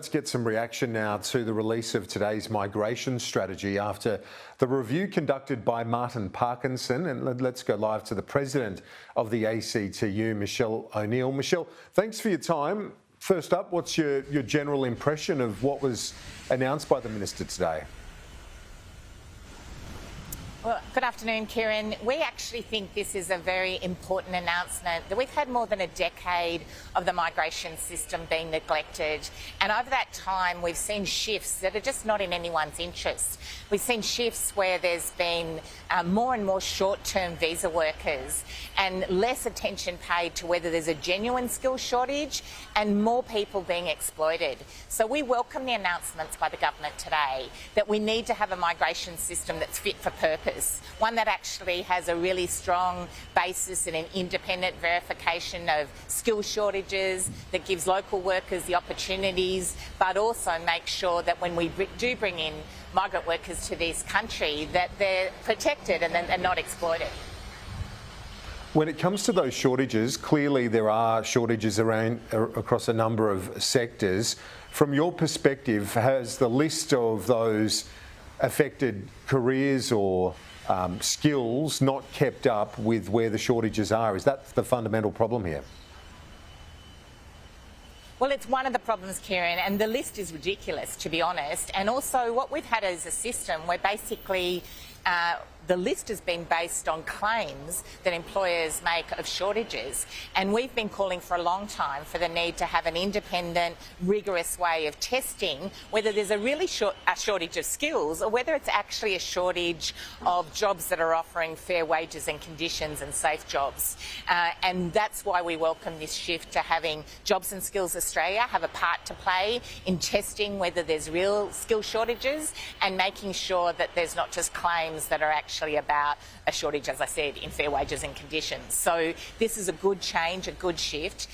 Let's get some reaction now to the release of today's migration strategy after the review conducted by Martin Parkinson. And let's go live to the President of the ACTU, Michele O'Neil. Michele, thanks for your time. First up, what's your general impression of what was announced by the Minister today? Well, good afternoon, Kieran. We actually think this is a very important announcement, that we've had more than a decade of the migration system being neglected, and over that time we've seen shifts that are just not in anyone's interest. We've seen shifts where there's been more and more short-term visa workers and less attention paid to whether there's a genuine skill shortage and more people being exploited. So we welcome the announcements by the government today that we need to have a migration system that's fit for purpose, one that actually has a really strong basis in an independent verification of skill shortages, that gives local workers the opportunities, but also makes sure that when we do bring in migrant workers to this country, that they're protected and not exploited. When it comes to those shortages, clearly there are shortages across a number of sectors. From your perspective, has the list of those affected careers or skills not kept up with where the shortages are? Is that the fundamental problem here? Well, it's one of the problems, Kieran, and the list is ridiculous, to be honest. And also what we've had is a system where basically the list has been based on claims that employers make of shortages. And we've been calling for a long time for the need to have an independent, rigorous way of testing whether there's a really shortage of skills or whether it's actually a shortage of jobs that are offering fair wages and conditions and safe jobs. And that's why we welcome this shift to having Jobs and Skills Australia have a part to play in testing whether there's real skill shortages and making sure that there's not just claims that are actually about a shortage, as I said, in fair wages and conditions. So this is a good change, a good shift.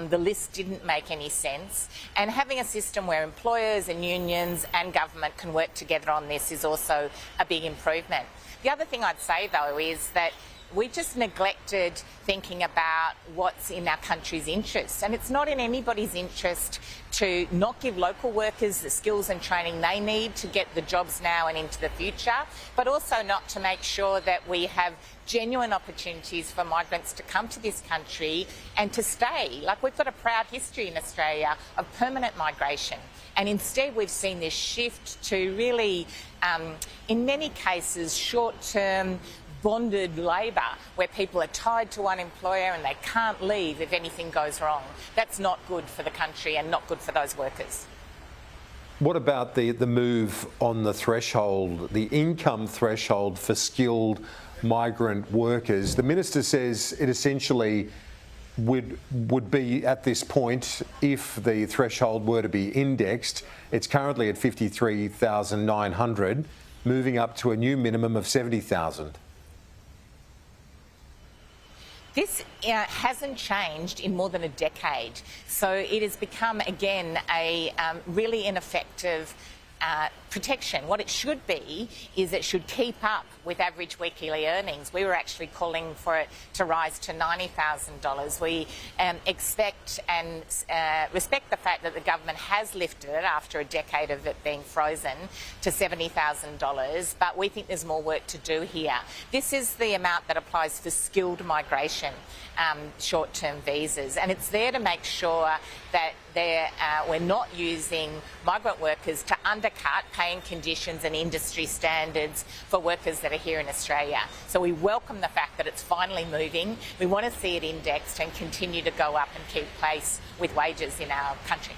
The list didn't make any sense. And having a system where employers and unions and government can work together on this is also a big improvement. The other thing I'd say, though, is that we just neglected thinking about what's in our country's interests. And it's not in anybody's interest to not give local workers the skills and training they need to get the jobs now and into the future, but also not to make sure that we have genuine opportunities for migrants to come to this country and to stay. Like, we've got a proud history in Australia of permanent migration. And instead we've seen this shift to really, in many cases, short-term bonded labour, where people are tied to one employer and they can't leave if anything goes wrong. That's not good for the country and not good for those workers. What about the move on the threshold, the income threshold for skilled migrant workers? The Minister says it essentially would be at this point, if the threshold were to be indexed, it's currently at $53,900, moving up to a new minimum of $70,000. This hasn't changed in more than a decade, so it has become, again, a really ineffective protection. What it should be is it should keep up with average weekly earnings. We were actually calling for it to rise to $90,000. We expect and respect the fact that the government has lifted it after a decade of it being frozen to $70,000, but we think there's more work to do here. This is the amount that applies for skilled migration, short-term visas, and it's there to make sure that we're not using migrant workers to undercut paying conditions and industry standards for workers that are here in Australia. So we welcome the fact that it's finally moving. We want to see it indexed and continue to go up and keep pace with wages in our country.